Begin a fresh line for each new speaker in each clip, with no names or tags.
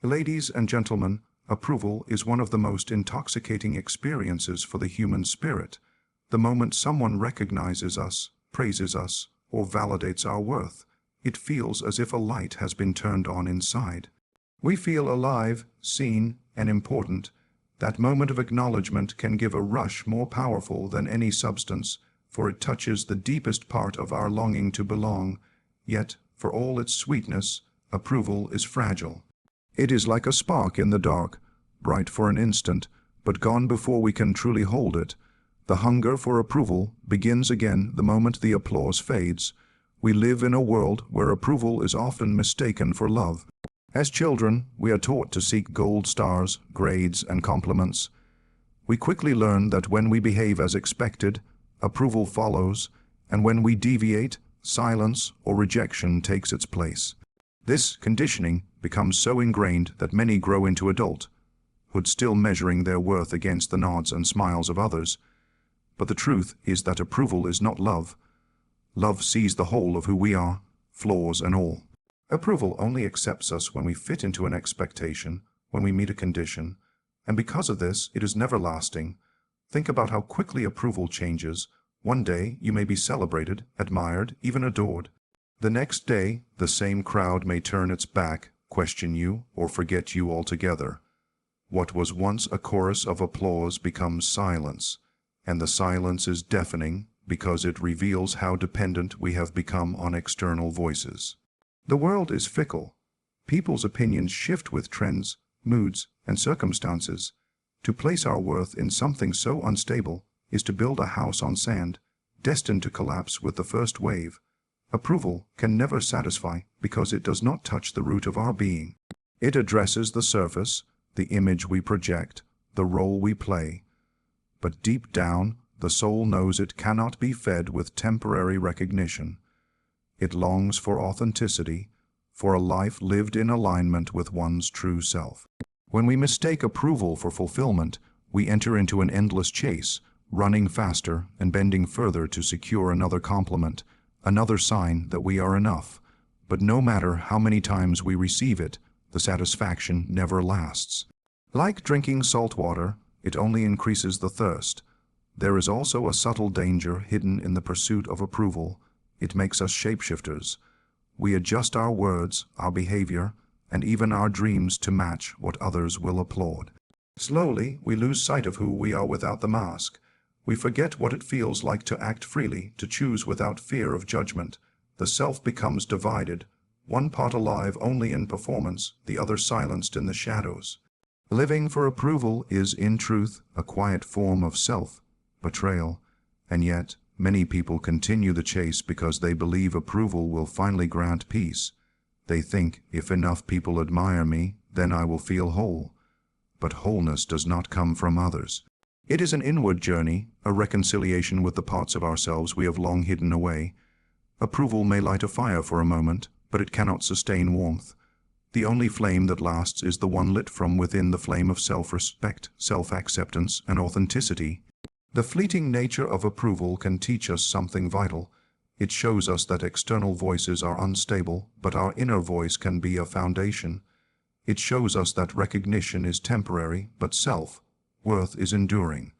Ladies and gentlemen, approval is one of the most intoxicating experiences for the human spirit. The moment someone recognizes us, praises us, or validates our worth, it feels as if a light has been turned on inside. We feel alive, seen, and important. That moment of acknowledgement can give a rush more powerful than any substance, for it touches the deepest part of our longing to belong. Yet, for all its sweetness, approval is fragile. It is like a spark in the dark, bright for an instant, but gone before we can truly hold it. The hunger for approval begins again the moment the applause fades. We live in a world where approval is often mistaken for love. As children, we are taught to seek gold stars, grades, and compliments. We quickly learn that when we behave as expected, approval follows, and when we deviate, silence or rejection takes its place. This conditioning becomes so ingrained that many grow into adulthood still measuring their worth against the nods and smiles of others. But the truth is that approval is not love. Love sees the whole of who we are, flaws and all. Approval only accepts us when we fit into an expectation, when we meet a condition, and because of this, it is never lasting. Think about how quickly approval changes. One day, you may be celebrated, admired, even adored. The next day, the same crowd may turn its back, question you, or forget you altogether. What was once a chorus of applause becomes silence, and the silence is deafening because it reveals how dependent we have become on external voices. The world is fickle. People's opinions shift with trends, moods, and circumstances. To place our worth in something so unstable is to build a house on sand, destined to collapse with the first wave. Approval can never satisfy because it does not touch the root of our being. It addresses the surface, the image we project, the role we play. But deep down, the soul knows it cannot be fed with temporary recognition. It longs for authenticity, for a life lived in alignment with one's true self. When we mistake approval for fulfillment, we enter into an endless chase, running faster and bending further to secure another compliment, another sign that we are enough. But no matter how many times we receive it, the satisfaction never lasts. Like drinking salt water, it only increases the thirst. There is also a subtle danger hidden in the pursuit of approval. It makes us shapeshifters. We adjust our words, our behavior, and even our dreams to match what others will applaud. Slowly, we lose sight of who we are without the mask. We forget what it feels like to act freely, to choose without fear of judgment. The self becomes divided, one part alive only in performance, the other silenced in the shadows. Living for approval is, in truth, a quiet form of self-betrayal, and yet many people continue the chase because they believe approval will finally grant peace. They think, if enough people admire me, then I will feel whole. But wholeness does not come from others. It is an inward journey, a reconciliation with the parts of ourselves we have long hidden away. Approval may light a fire for a moment, but it cannot sustain warmth. The only flame that lasts is the one lit from within, the flame of self-respect, self-acceptance, and authenticity. The fleeting nature of approval can teach us something vital. It shows us that external voices are unstable, but our inner voice can be a foundation. It shows us that recognition is temporary, but self-worth is enduring.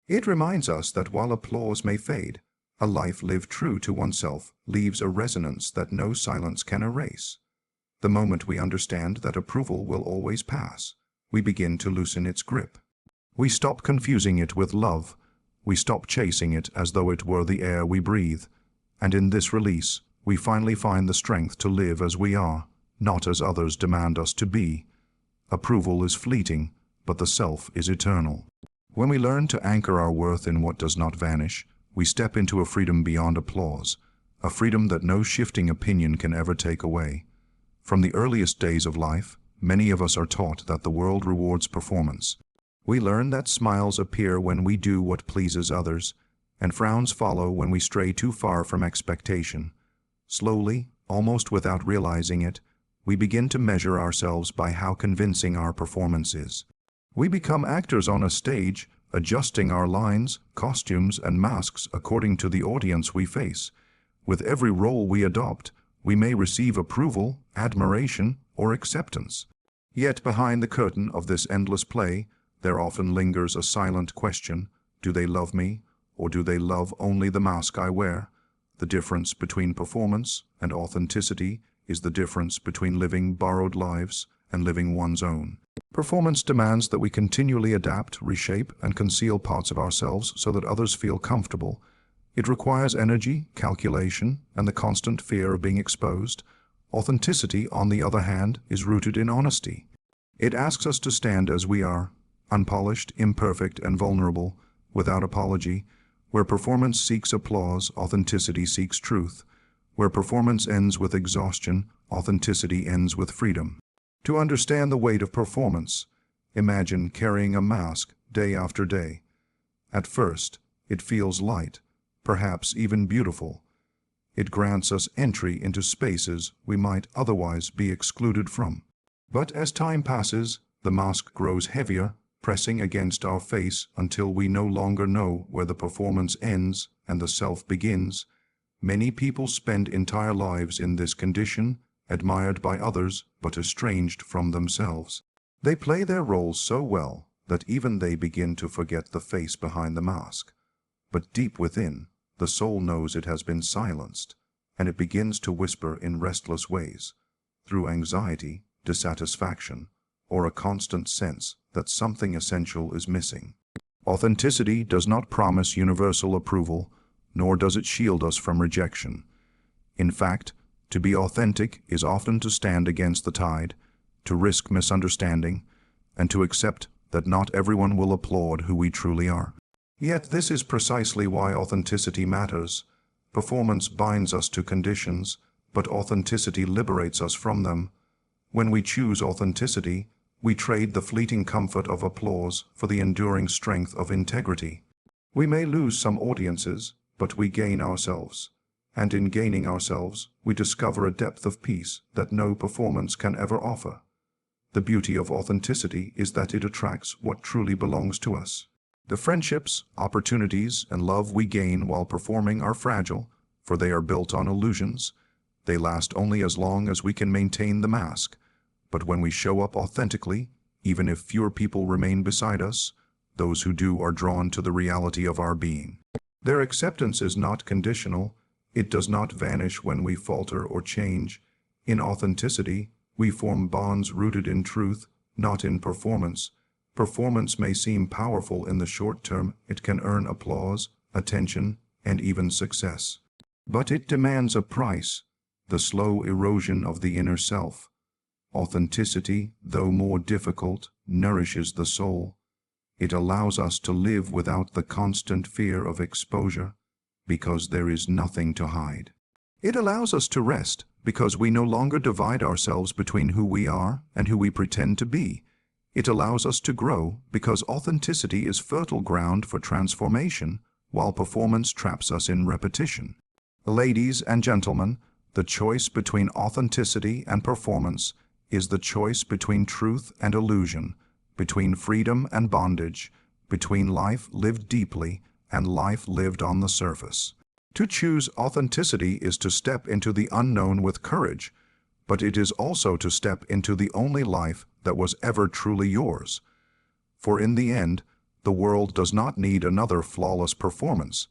It reminds us that while applause may fade, a life lived true to oneself leaves a resonance that no silence can erase. The moment we understand that approval will always pass, we begin to loosen its grip. We stop confusing it with love. We stop chasing it as though it were the air we breathe. And in this release, we finally find the strength to live as we are, not as others demand us to be. Approval is fleeting, but the self is eternal. When we learn to anchor our worth in what does not vanish, we step into a freedom beyond applause, a freedom that no shifting opinion can ever take away. From the earliest days of life, many of us are taught that the world rewards performance. We learn that smiles appear when we do what pleases others, and frowns follow when we stray too far from expectation. Slowly, almost without realizing it, we begin to measure ourselves by how convincing our performance is. We become actors on a stage, adjusting our lines, costumes, and masks according to the audience we face. With every role we adopt, we may receive approval, admiration, or acceptance. Yet behind the curtain of this endless play, there often lingers a silent question: do they love me, or do they love only the mask I wear? The difference between performance and authenticity is the difference between living borrowed lives and living one's own. Performance demands that we continually adapt, reshape, and conceal parts of ourselves so that others feel comfortable. It requires energy, calculation, and the constant fear of being exposed. Authenticity, on the other hand, is rooted in honesty. It asks us to stand as we are, unpolished, imperfect, and vulnerable, without apology. Where performance seeks applause, authenticity seeks truth. Where performance ends with exhaustion, authenticity ends with freedom. To understand the weight of performance, imagine carrying a mask day after day. At first, it feels light, perhaps even beautiful. It grants us entry into spaces we might otherwise be excluded from. But as time passes, the mask grows heavier, pressing against our face until we no longer know where the performance ends and the self begins. Many people spend entire lives in this condition, admired by others but estranged from themselves. They play their roles so well that even they begin to forget the face behind the mask. But deep within, the soul knows it has been silenced, and it begins to whisper in restless ways, through anxiety, dissatisfaction, or a constant sense that something essential is missing. Authenticity does not promise universal approval, nor does it shield us from rejection. In fact, to be authentic is often to stand against the tide, to risk misunderstanding, and to accept that not everyone will applaud who we truly are. Yet this is precisely why authenticity matters. Performance binds us to conditions, but authenticity liberates us from them. When we choose authenticity, we trade the fleeting comfort of applause for the enduring strength of integrity. We may lose some audiences, but we gain ourselves. And in gaining ourselves, we discover a depth of peace that no performance can ever offer. The beauty of authenticity is that it attracts what truly belongs to us. The friendships, opportunities, and love we gain while performing are fragile, for they are built on illusions. They last only as long as we can maintain the mask. But when we show up authentically, even if fewer people remain beside us, those who do are drawn to the reality of our being. Their acceptance is not conditional. It does not vanish when we falter or change. In authenticity, we form bonds rooted in truth, not in performance. Performance may seem powerful in the short term. It can earn applause, attention, and even success. But it demands a price, the slow erosion of the inner self. Authenticity, though more difficult, nourishes the soul. It allows us to live without the constant fear of exposure, because there is nothing to hide. It allows us to rest, because we no longer divide ourselves between who we are and who we pretend to be. It allows us to grow, because authenticity is fertile ground for transformation, while performance traps us in repetition. Ladies and gentlemen, the choice between authenticity and performance is the choice between truth and illusion, between freedom and bondage, between life lived deeply and life lived on the surface. To choose authenticity is to step into the unknown with courage, but it is also to step into the only life that was ever truly yours. For in the end, the world does not need another flawless performance.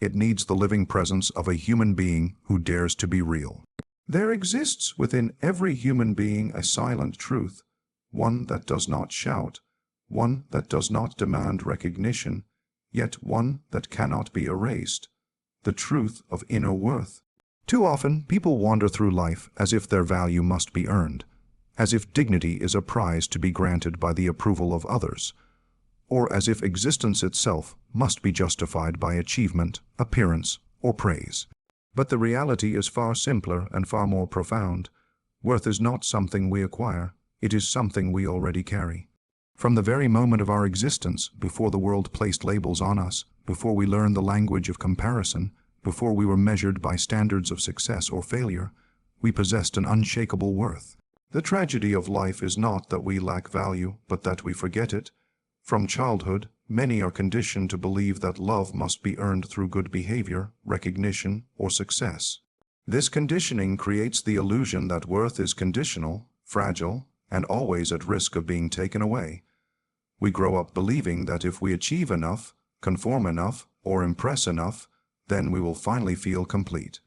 It needs the living presence of a human being who dares to be real. There exists within every human being a silent truth, one that does not shout, one that does not demand recognition, yet one that cannot be erased, the truth of inner worth. Too often, people wander through life as if their value must be earned, as if dignity is a prize to be granted by the approval of others, or as if existence itself must be justified by achievement, appearance, or praise. But the reality is far simpler and far more profound. Worth is not something we acquire, it is something we already carry. From the very moment of our existence, before the world placed labels on us, before we learned the language of comparison, before we were measured by standards of success or failure, we possessed an unshakable worth. The tragedy of life is not that we lack value, but that we forget it. From childhood, many are conditioned to believe that love must be earned through good behavior, recognition, or success. This conditioning creates the illusion that worth is conditional, fragile, and always at risk of being taken away. We grow up believing that if we achieve enough, conform enough, or impress enough, then we will finally feel complete.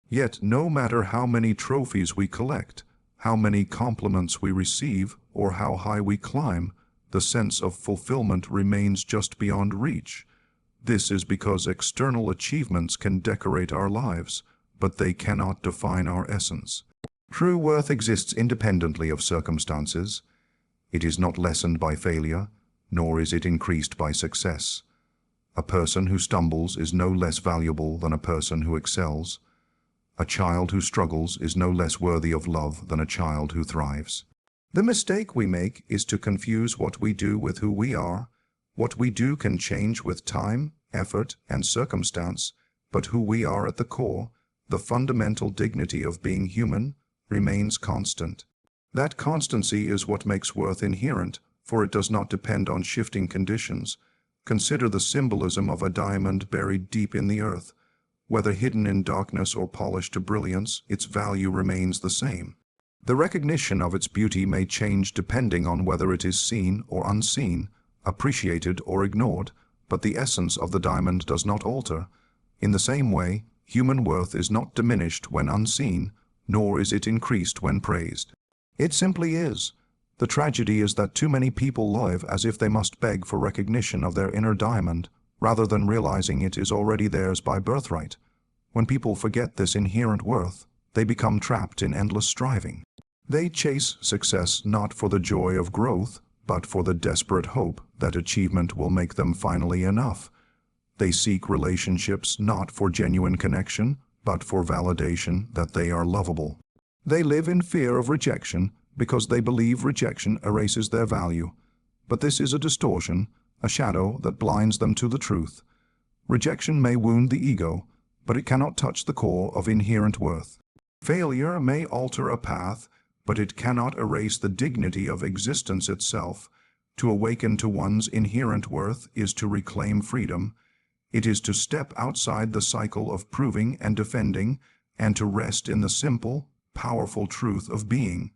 Yet, no matter how many trophies we collect, how many compliments we receive, or how high we climb, the sense of fulfillment remains just beyond reach. This is because external achievements can decorate our lives, but they cannot define our essence. True worth exists independently of circumstances. It is not lessened by failure, nor is it increased by success. A person who stumbles is no less valuable than a person who excels. A child who struggles is no less worthy of love than a child who thrives. The mistake we make is to confuse what we do with who we are. What we do can change with time, effort, and circumstance, but who we are at the core, the fundamental dignity of being human, remains constant. That constancy is what makes worth inherent, for it does not depend on shifting conditions. Consider the symbolism of a diamond buried deep in the earth. Whether hidden in darkness or polished to brilliance, its value remains the same. The recognition of its beauty may change depending on whether it is seen or unseen, appreciated or ignored, but the essence of the diamond does not alter. In the same way, human worth is not diminished when unseen, nor is it increased when praised. It simply is. The tragedy is that too many people live as if they must beg for recognition of their inner diamond, rather than realizing it is already theirs by birthright. When people forget this inherent worth, they become trapped in endless striving. They chase success not for the joy of growth, but for the desperate hope that achievement will make them finally enough. They seek relationships not for genuine connection, but for validation that they are lovable. They live in fear of rejection because they believe rejection erases their value. But this is a distortion, a shadow that blinds them to the truth. Rejection may wound the ego, but it cannot touch the core of inherent worth. Failure may alter a path, but it cannot erase the dignity of existence itself. To awaken to one's inherent worth is to reclaim freedom. It is to step outside the cycle of proving and defending, and to rest in the simple, powerful truth of being.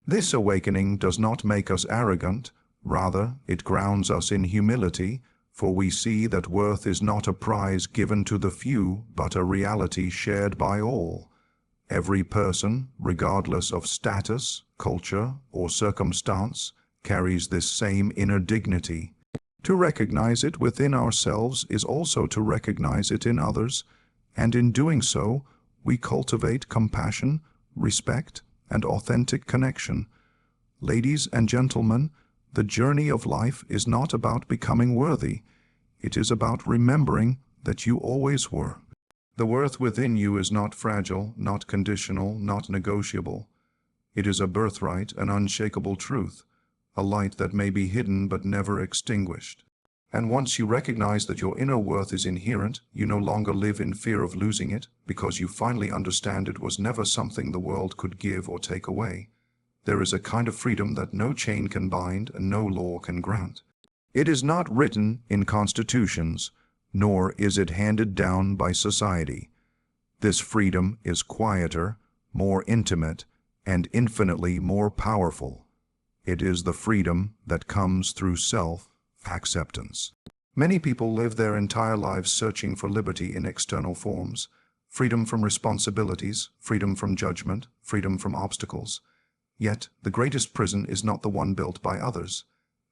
This awakening does not make us arrogant, rather it grounds us in humility, for we see that worth is not a prize given to the few, but a reality shared by all. Every person, regardless of status, culture, or circumstance, carries this same inner dignity. To recognize it within ourselves is also to recognize it in others, and in doing so, we cultivate compassion, respect, and authentic connection. Ladies and gentlemen, the journey of life is not about becoming worthy. It is about remembering that you always were. The worth within you is not fragile, not conditional, not negotiable. It is a birthright, an unshakable truth, a light that may be hidden but never extinguished. And once you recognize that your inner worth is inherent, you no longer live in fear of losing it, because you finally understand it was never something the world could give or take away. There is a kind of freedom that no chain can bind and no law can grant. It is not written in constitutions, nor is it handed down by society. This freedom is quieter, more intimate, and infinitely more powerful. It is the freedom that comes through self-acceptance. Many people live their entire lives searching for liberty in external forms, freedom from responsibilities, freedom from judgment, freedom from obstacles. Yet, the greatest prison is not the one built by others.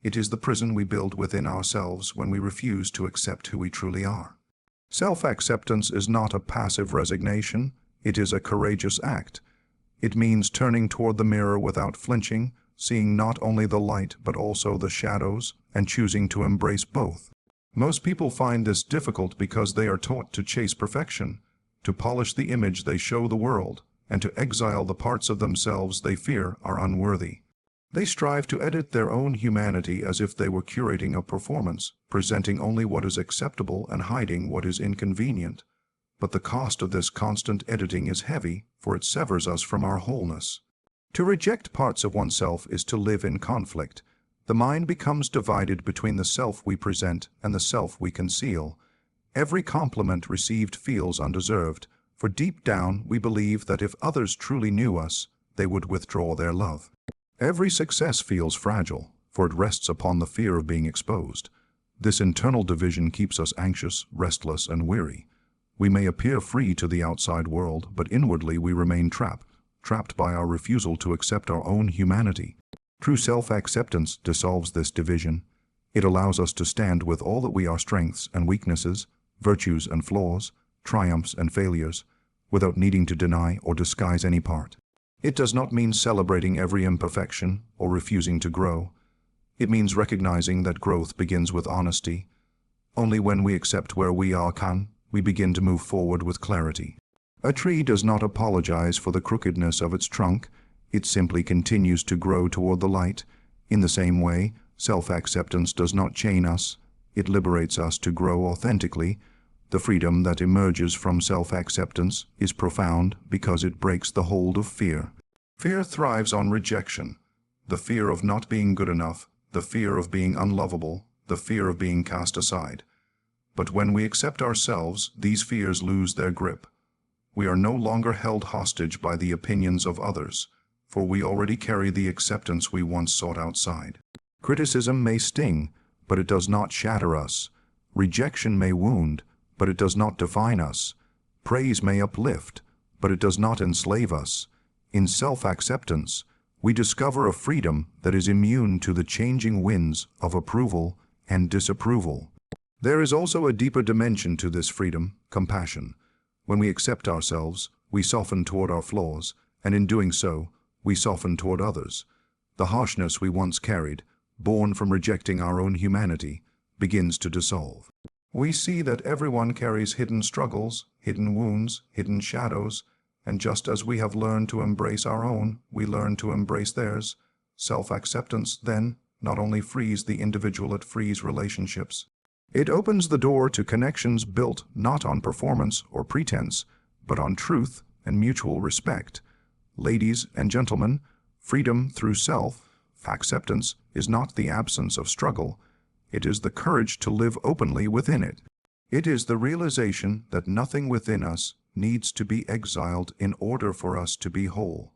It is the prison we build within ourselves when we refuse to accept who we truly are. Self-acceptance is not a passive resignation, it is a courageous act. It means turning toward the mirror without flinching, seeing not only the light but also the shadows, and choosing to embrace both. Most people find this difficult because they are taught to chase perfection, to polish the image they show the world, and to exile the parts of themselves they fear are unworthy. They strive to edit their own humanity as if they were curating a performance, presenting only what is acceptable and hiding what is inconvenient. But the cost of this constant editing is heavy, for it severs us from our wholeness. To reject parts of oneself is to live in conflict. The mind becomes divided between the self we present and the self we conceal. Every compliment received feels undeserved, for deep down we believe that if others truly knew us, they would withdraw their love. Every success feels fragile, for it rests upon the fear of being exposed. This internal division keeps us anxious, restless, and weary. We may appear free to the outside world, but inwardly we remain trapped by our refusal to accept our own humanity. True self-acceptance dissolves this division. It allows us to stand with all that we are, strengths and weaknesses, virtues and flaws, triumphs and failures, without needing to deny or disguise any part. It does not mean celebrating every imperfection or refusing to grow. It means recognizing that growth begins with honesty. Only when we accept where we are can we begin to move forward with clarity. A tree does not apologize for the crookedness of its trunk. It simply continues to grow toward the light. In the same way, self-acceptance does not chain us. It liberates us to grow authentically. The freedom that emerges from self-acceptance is profound because it breaks the hold of fear. Fear thrives on rejection. The fear of not being good enough, the fear of being unlovable, the fear of being cast aside. But when we accept ourselves, these fears lose their grip. We are no longer held hostage by the opinions of others, for we already carry the acceptance we once sought outside. Criticism may sting, but it does not shatter us. Rejection may wound, but it does not define us. Praise may uplift, but it does not enslave us. In self-acceptance, we discover a freedom that is immune to the changing winds of approval and disapproval. There is also a deeper dimension to this freedom, compassion. When we accept ourselves, we soften toward our flaws, and in doing so, we soften toward others. The harshness we once carried, born from rejecting our own humanity, begins to dissolve. We see that everyone carries hidden struggles, hidden wounds, hidden shadows, and just as we have learned to embrace our own, we learn to embrace theirs. Self-acceptance, then, not only frees the individual, it frees relationships. It opens the door to connections built not on performance or pretense, but on truth and mutual respect. Ladies and gentlemen, freedom through self-acceptance is not the absence of struggle. It is the courage to live openly within it. It is the realization that nothing within us needs to be exiled in order for us to be whole.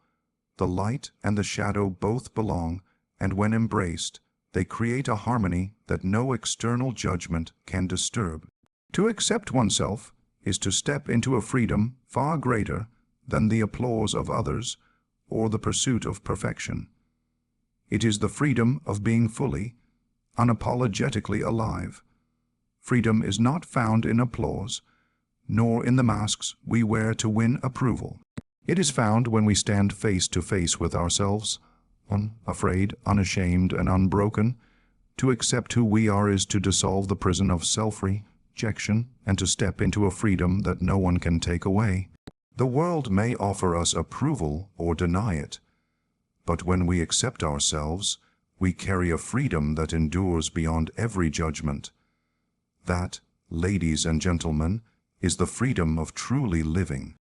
The light and the shadow both belong, and when embraced, they create a harmony that no external judgment can disturb. To accept oneself is to step into a freedom far greater than the applause of others or the pursuit of perfection. It is the freedom of being fully, unapologetically alive. Freedom is not found in applause, nor in the masks we wear to win approval. It is found when we stand face to face with ourselves, unafraid, unashamed, and unbroken. To accept who we are is to dissolve the prison of self-rejection and to step into a freedom that no one can take away. The world may offer us approval or deny it, but when we accept ourselves, we carry a freedom that endures beyond every judgment. That, ladies and gentlemen, is the freedom of truly living.